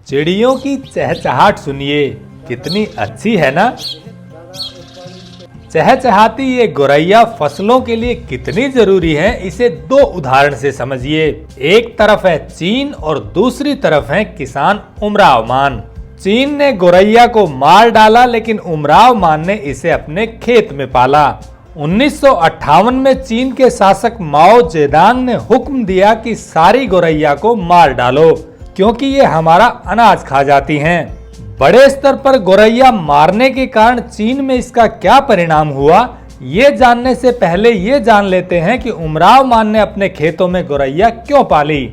चिड़ियों की चहचहाट सुनिए, कितनी अच्छी है ना। चहचहाती ये गोरैया फसलों के लिए कितनी जरूरी है, इसे दो उदाहरण से समझिए। एक तरफ है चीन और दूसरी तरफ है किसान उमराव मान। चीन ने गोरैया को मार डाला, लेकिन उमराव मान ने इसे अपने खेत में पाला। 1958 में चीन के शासक माओ जेडांग ने हुक्म दिया कि सारी गोरैया को मार डालो, क्योंकि ये हमारा अनाज खा जाती हैं। बड़े स्तर पर गोरैया मारने के कारण चीन में इसका क्या परिणाम हुआ, ये जानने से पहले ये जान लेते हैं कि उमराव मान ने अपने खेतों में गोरैया क्यों पाली।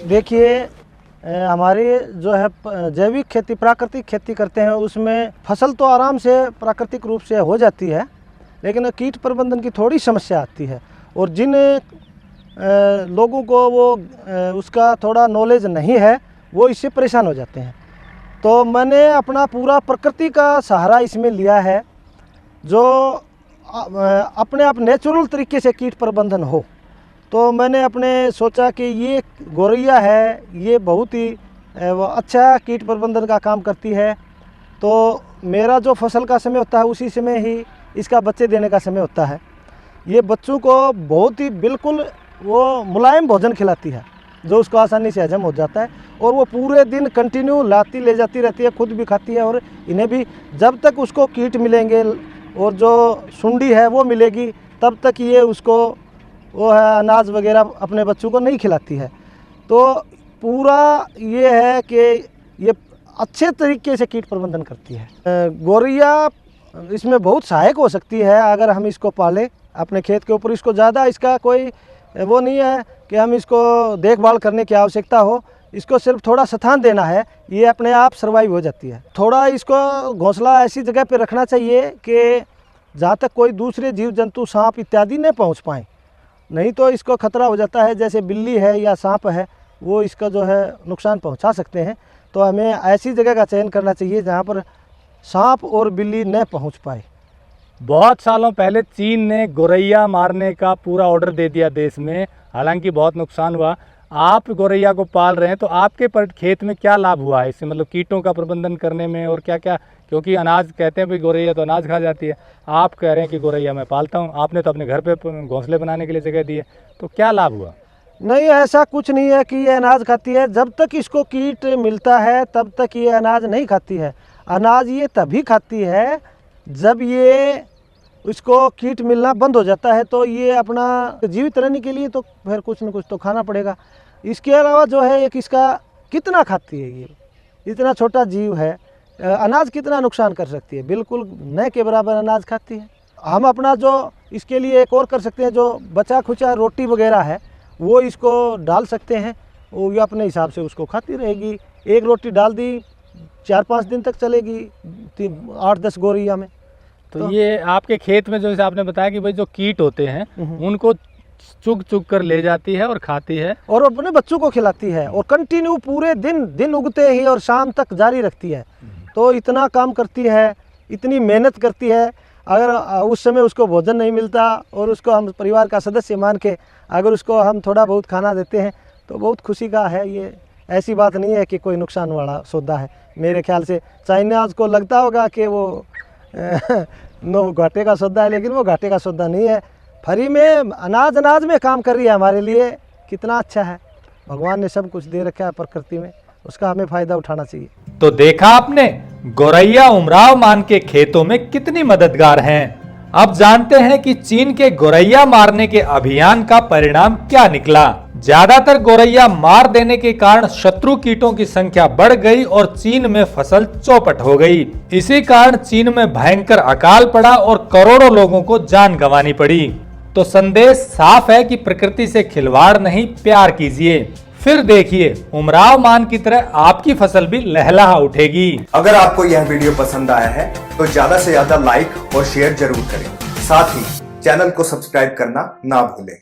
देखिए, हमारी जो है जैविक खेती, प्राकृतिक खेती करते हैं, उसमें फसल तो आराम से प्राकृतिक रूप से हो जाती है, लेकिन कीट प्रबंधन की थोड़ी समस्या आती है। और जिन लोगों को वो उसका थोड़ा नॉलेज नहीं है, वो इससे परेशान हो जाते हैं। तो मैंने अपना पूरा प्रकृति का सहारा इसमें लिया है, जो अपने आप नेचुरल तरीके से कीट प्रबंधन हो। तो मैंने अपने सोचा कि ये गोरैया है, ये बहुत ही अच्छा कीट प्रबंधन का काम करती है। तो मेरा जो फसल का समय होता है, उसी समय ही इसका बच्चे देने का समय होता है। ये बच्चों को बहुत ही बिल्कुल वो मुलायम भोजन खिलाती है, जो उसको आसानी से हजम हो जाता है। और वो पूरे दिन कंटिन्यू लाती ले जाती रहती है, खुद भी खाती है और इन्हें भी। जब तक उसको कीट मिलेंगे और जो सुंडी है वो मिलेगी, तब तक ये उसको वो है अनाज वगैरह अपने बच्चों को नहीं खिलाती है। तो पूरा ये है कि ये अच्छे तरीके से कीट प्रबंधन करती है। गोरैया इसमें बहुत सहायक हो सकती है अगर हम इसको पालें अपने खेत के ऊपर। इसको ज़्यादा इसका कोई वो नहीं है कि हम इसको देखभाल करने की आवश्यकता हो, इसको सिर्फ थोड़ा स्थान देना है, ये अपने आप सर्वाइव हो जाती है। थोड़ा इसको घोंसला ऐसी जगह पे रखना चाहिए कि जहाँ तक कोई दूसरे जीव जंतु, सांप इत्यादि नहीं पहुँच पाएँ, नहीं तो इसको खतरा हो जाता है। जैसे बिल्ली है या सांप है, वो इसका जो है नुकसान पहुँचा सकते हैं। तो हमें ऐसी जगह का चयन करना चाहिए जहाँ पर सांप और बिल्ली न पहुँच पाए। बहुत सालों पहले चीन ने गोरैया मारने का पूरा ऑर्डर दे दिया देश में, हालांकि बहुत नुकसान हुआ। आप गोरैया को पाल रहे हैं, तो आपके पर खेत में क्या लाभ हुआ है इससे, मतलब कीटों का प्रबंधन करने में और क्या क्या, क्योंकि अनाज कहते हैं भाई गोरैया तो अनाज खा जाती है, आप कह रहे हैं कि गोरैया मैं पालता हूँ, आपने तो अपने घर पे घोंसले बनाने के लिए जगह दी है, तो क्या लाभ हुआ? नहीं, ऐसा कुछ नहीं है कि ये अनाज खाती है। जब तक इसको कीट मिलता है तब तक ये अनाज नहीं खाती है। अनाज ये तभी खाती है जब ये उसको कीट मिलना बंद हो जाता है। तो ये अपना जीवित रहने के लिए तो फिर कुछ न कुछ तो खाना पड़ेगा। इसके अलावा जो है एक इसका कितना खाती है, ये इतना छोटा जीव है, अनाज कितना नुकसान कर सकती है, बिल्कुल न के बराबर अनाज खाती है। हम अपना जो इसके लिए एक और कर सकते हैं, जो बचा खुचा रोटी वगैरह है वो इसको डाल सकते हैं, वो अपने हिसाब से उसको खाती रहेगी। एक रोटी डाल दी, 4-5 दिन तक चलेगी 8-10 गोरैया में। तो ये आपके खेत में जैसे आपने बताया कि भाई जो कीट होते हैं उनको चुग चुग कर ले जाती है और खाती है और अपने बच्चों को खिलाती है, और कंटिन्यू पूरे दिन उगते ही और शाम तक जारी रखती है। तो इतना काम करती है, इतनी मेहनत करती है। अगर उस समय उसको भोजन नहीं मिलता और उसको हम परिवार का सदस्य मान के अगर उसको हम थोड़ा बहुत खाना देते हैं, तो बहुत खुशी का है। ये ऐसी बात नहीं है कि कोई नुकसान वाला सौदा है। मेरे ख्याल से चाइनाज को लगता होगा कि वो नो घाटे का सौदा है, लेकिन वो घाटे का सौदा नहीं है। फ्री में अनाज में काम कर रही है हमारे लिए। कितना अच्छा है, भगवान ने सब कुछ दे रखा है प्रकृति में, उसका हमें फायदा उठाना चाहिए। तो देखा आपने, गोरैया उमराव मान के खेतों में कितनी मददगार हैं। अब जानते हैं कि चीन के गोरैया मारने के अभियान का परिणाम क्या निकला। ज्यादातर गोरैया मार देने के कारण शत्रु कीटों की संख्या बढ़ गई और चीन में फसल चौपट हो गई। इसी कारण चीन में भयंकर अकाल पड़ा और करोड़ों लोगों को जान गंवानी पड़ी। तो संदेश साफ है कि प्रकृति से खिलवाड़ नहीं, प्यार कीजिए, फिर देखिए उमराव मान की तरह आपकी फसल भी लहलहा उठेगी। अगर आपको यह वीडियो पसंद आया है तो ज्यादा से ज्यादा लाइक और शेयर जरूर करें। साथ ही चैनल को सब्सक्राइब करना ना भूलें।